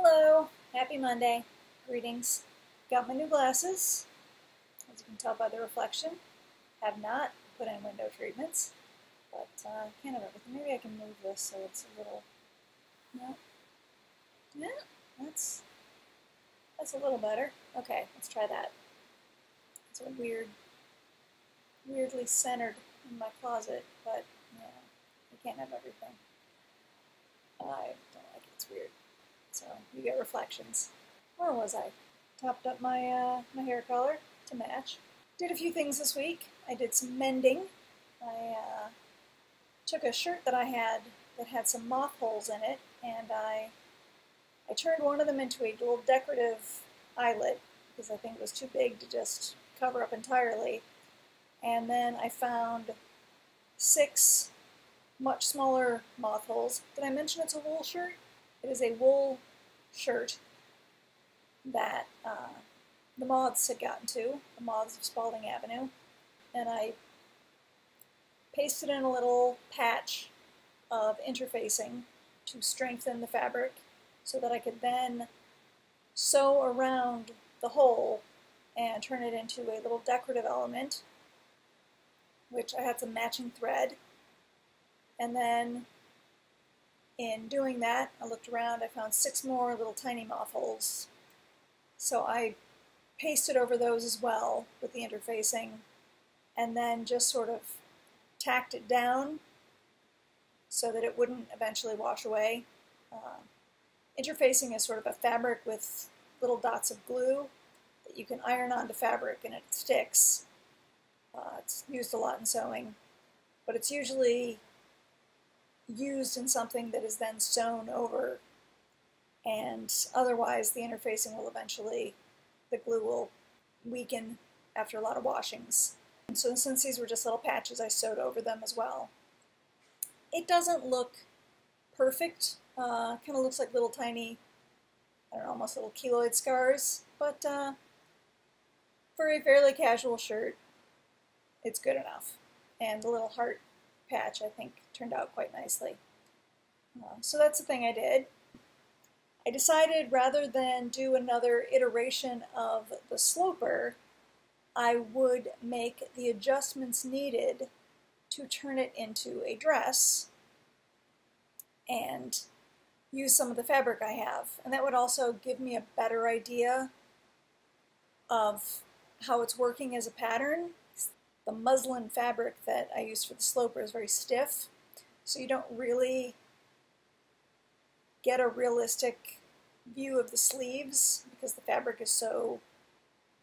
Hello, happy Monday. Greetings. Got my new glasses, as you can tell by the reflection. Have not put in window treatments, but can't have everything. Maybe I can move this so it's a little, no, yeah, that's a little better. Okay, let's try that. It's a weirdly centered in my closet, but yeah, you can't have everything. I don't like it, it's weird. So you get reflections. Where was I? Topped up my my hair color to match. Did a few things this week. I did some mending. I took a shirt that I had that had some moth holes in it, and I turned one of them into a little decorative eyelet because I think it was too big to just cover up entirely. And then I found 6 much smaller moth holes. Did I mention it's a wool shirt? It is a wool shirt that the moths had gotten to, the moths of Spalding Avenue, and I pasted in a little patch of interfacing to strengthen the fabric so that I could then sew around the hole and turn it into a little decorative element, which I had some matching thread. And then in doing that, I looked around, I found 6 more little tiny moth holes. So I pasted over those as well with the interfacing, and then just sort of tacked it down so that it wouldn't eventually wash away. Interfacing is sort of a fabric with little dots of glue that you can iron onto fabric and it sticks. It's used a lot in sewing, but it's usually used in something that is then sewn over, and otherwise the interfacing will eventually, the glue will weaken after a lot of washings. And so since these were just little patches, I sewed over them as well. It doesn't look perfect, kind of looks like little tiny, I don't know, almost little keloid scars, but for a fairly casual shirt, it's good enough. And the little heart patch, I think, turned out quite nicely. So that's the thing I did. I decided rather than do another iteration of the sloper, I would make the adjustments needed to turn it into a dress and use some of the fabric I have. And that would also give me a better idea of how it's working as a pattern. The muslin fabric that I used for the sloper is very stiff, so you don't really get a realistic view of the sleeves because the fabric is so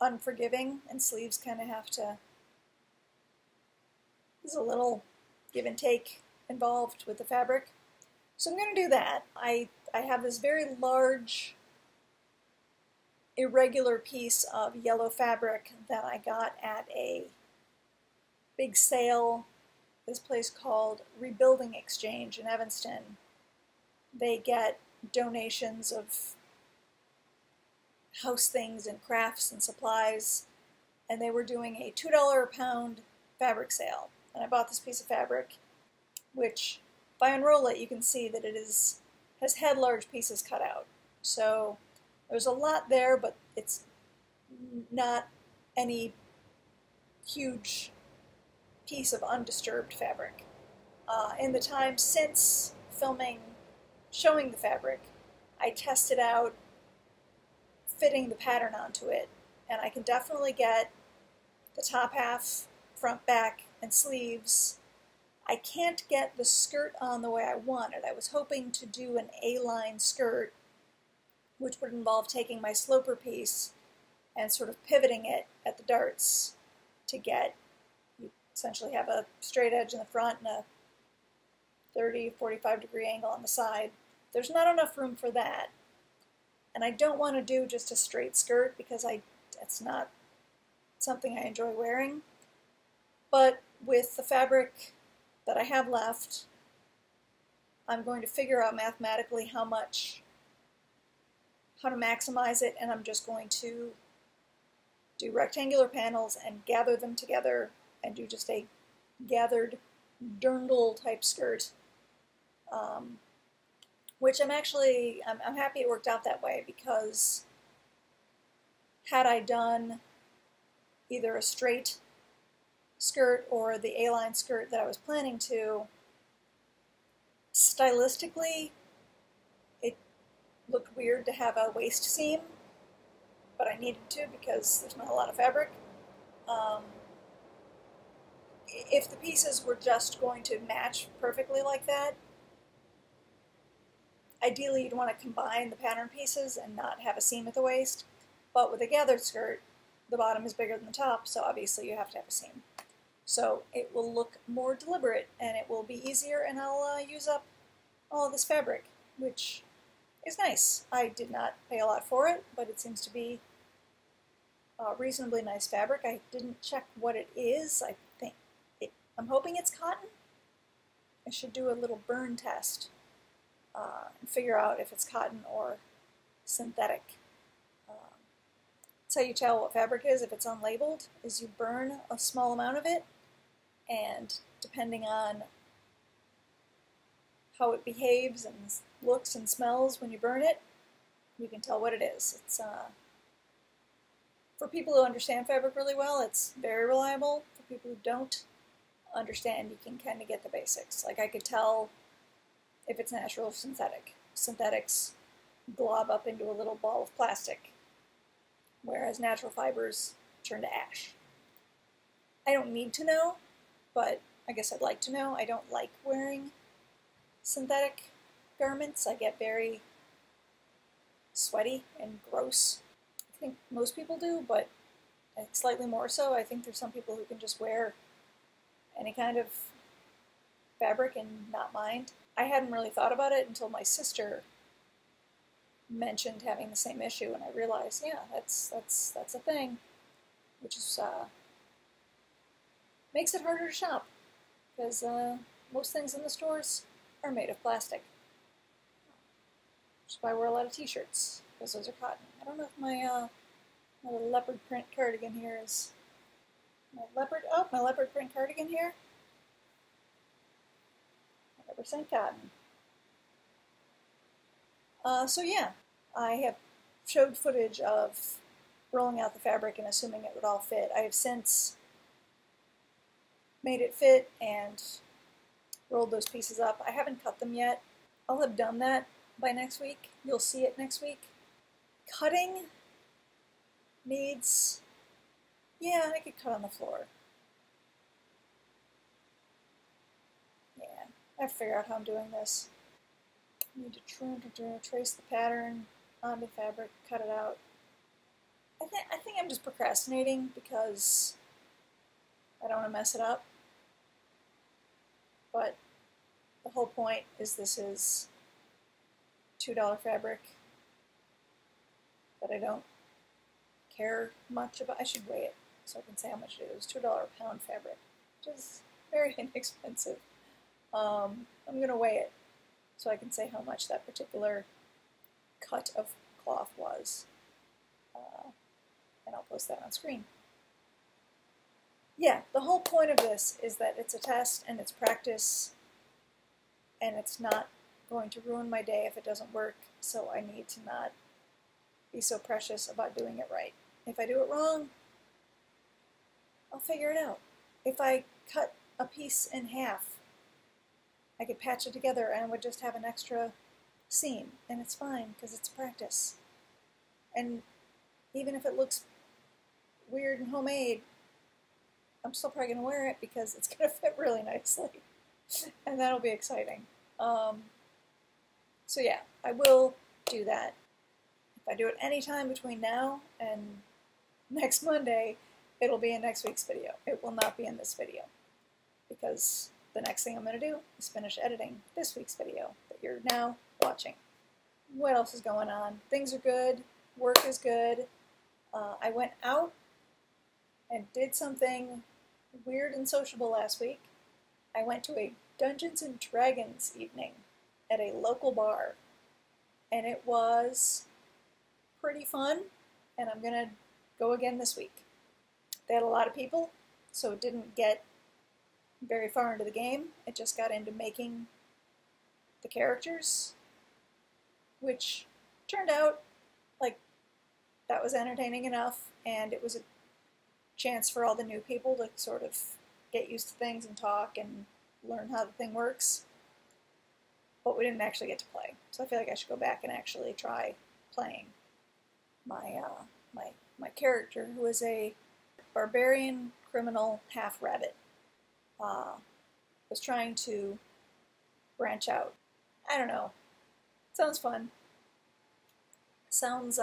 unforgiving, and sleeves kind of have to, there's a little give and take involved with the fabric. So I'm going to do that. I have this very large irregular piece of yellow fabric that I got at a big sale, this place called Rebuilding Exchange in Evanston. They get donations of house things and crafts and supplies, and they were doing a $2 a pound fabric sale. And I bought this piece of fabric, which if I unroll it, you can see that it has had large pieces cut out. So there's a lot there, but it's not any huge piece of undisturbed fabric. In the time since filming, showing the fabric, I tested out fitting the pattern onto it, and I can definitely get the top half, front, back, and sleeves. I can't get the skirt on the way I wanted. I was hoping to do an A-line skirt, which would involve taking my sloper piece and sort of pivoting it at the darts to get, you essentially have a straight edge in the front and a 30-45 degree angle on the side. There's not enough room for that. And I don't want to do just a straight skirt because that's not something I enjoy wearing. But with the fabric that I have left, I'm going to figure out mathematically how to maximize it, and I'm just going to do rectangular panels and gather them together and do just a gathered dirndl type skirt which I'm happy it worked out that way, because had I done either a straight skirt or the A-line skirt that I was planning to, stylistically it looked weird to have a waist seam, but I needed to because there's not a lot of fabric. If the pieces were just going to match perfectly like that, ideally you'd want to combine the pattern pieces and not have a seam at the waist, but with a gathered skirt, the bottom is bigger than the top, so obviously you have to have a seam. So it will look more deliberate, and it will be easier, and I'll use up all of this fabric, which is nice. I did not pay a lot for it, but it seems to be reasonably nice fabric. I didn't check what it is. I'm hoping it's cotton. I should do a little burn test and figure out if it's cotton or synthetic. That's how you tell what fabric is if it's unlabeled, is you burn a small amount of it, and depending on how it behaves and looks and smells when you burn it, you can tell what it is. It's for people who understand fabric really well, it's very reliable. For people who don't understand, you can kind of get the basics. Like, I could tell if it's natural or synthetic. Synthetics glob up into a little ball of plastic, whereas natural fibers turn to ash. I don't need to know, but I guess I'd like to know. I don't like wearing synthetic garments. I get very sweaty and gross. I think most people do, but slightly more so. I think there's some people who can just wear any kind of fabric and not mind. I hadn't really thought about it until my sister mentioned having the same issue, and I realized, yeah, that's a thing, which is makes it harder to shop, because most things in the stores are made of plastic. Which is why I wear a lot of t-shirts, because those are cotton. I don't know if my little leopard print cardigan here is my leopard print cardigan here. 100% cotton. So yeah, I have showed footage of rolling out the fabric and assuming it would all fit. I have since made it fit and rolled those pieces up. I haven't cut them yet. I'll have done that by next week. You'll see it next week. Cutting needs, yeah, I could cut on the floor. Yeah, I have to figure out how I'm doing this. I need to trace the pattern onto fabric, cut it out. I think I'm just procrastinating because I don't want to mess it up. But the whole point is this is $2 fabric that I don't care much about. I should weigh it so I can say how much it is. $2 a pound fabric, which is very inexpensive. I'm going to weigh it so I can say how much that particular cut of cloth was. And I'll post that on screen. Yeah, the whole point of this is that it's a test and it's practice, and it's not going to ruin my day if it doesn't work, so I need to not be so precious about doing it right. If I do it wrong, I'll figure it out. If I cut a piece in half, I could patch it together and I would just have an extra seam, and it's fine because it's practice. And even if it looks weird and homemade, I'm still probably going to wear it because it's going to fit really nicely, and that'll be exciting. So yeah, I will do that. If I do it any time between now and next Monday, it'll be in next week's video. It will not be in this video, because the next thing I'm going to do is finish editing this week's video that you're now watching. What else is going on? Things are good. Work is good. I went out and did something weird and sociable last week. I went to a Dungeons and Dragons evening at a local bar, and it was pretty fun, and I'm going to go again this week. They had a lot of people, so it didn't get very far into the game. It just got into making the characters, which turned out like that was entertaining enough, and it was a chance for all the new people to sort of get used to things and talk and learn how the thing works. But we didn't actually get to play, so I feel like I should go back and actually try playing. My character, who is a barbarian criminal half rabbit, was trying to branch out. I don't know. Sounds fun. Sounds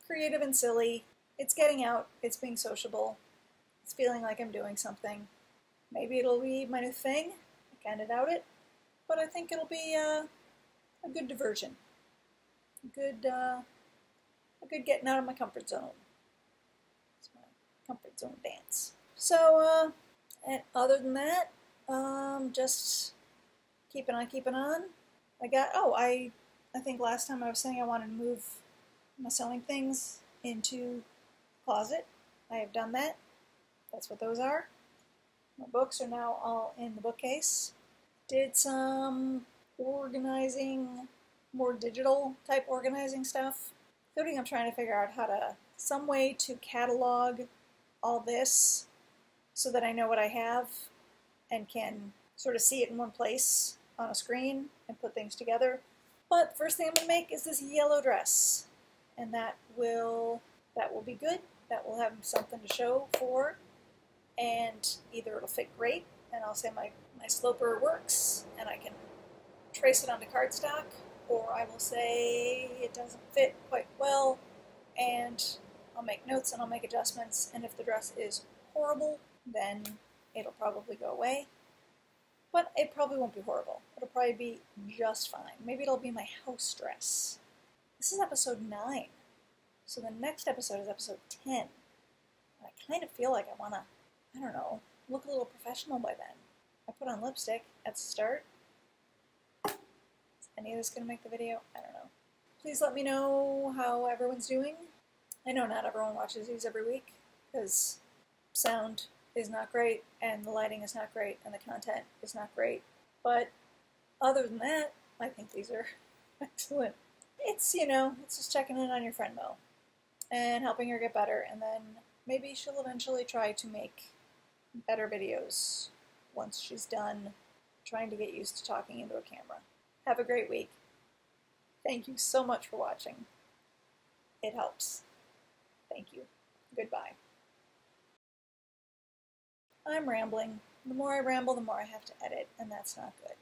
creative and silly. It's getting out. It's being sociable. It's feeling like I'm doing something. Maybe it'll be my new thing. I kind of doubt it. But I think it'll be a good diversion. A good getting out of my comfort zone. It's my comfort zone dance. So, and other than that, just keeping on. I think last time I was saying I wanted to move my sewing things into the closet. I have done that. That's what those are. My books are now all in the bookcase. Did some organizing, more digital type organizing stuff. Including I'm trying to figure out some way to catalog all this so that I know what I have and can sort of see it in one place on a screen and put things together. But the first thing I'm going to make is this yellow dress, and that will be good. That will have something to show for, and either it'll fit great, and I'll say my sloper works, and I can trace it onto cardstock, or I will say it doesn't fit quite well, and I'll make notes and I'll make adjustments, and if the dress is horrible, then it'll probably go away. But it probably won't be horrible. It'll probably be just fine. Maybe it'll be my house dress. This is episode 9. So the next episode is episode 10. And I kind of feel like I want to, I don't know, look a little professional by then. I put on lipstick at the start. Is any of this going to make the video? I don't know. Please let me know how everyone's doing. I know not everyone watches these every week because sound is not great, and the lighting is not great, and the content is not great. But other than that, I think these are excellent. It's, it's just checking in on your friend Mo and helping her get better, and then maybe she'll eventually try to make better videos once she's done trying to get used to talking into a camera. Have a great week. Thank you so much for watching. It helps. Thank you. Goodbye. I'm rambling. The more I ramble, the more I have to edit, and that's not good.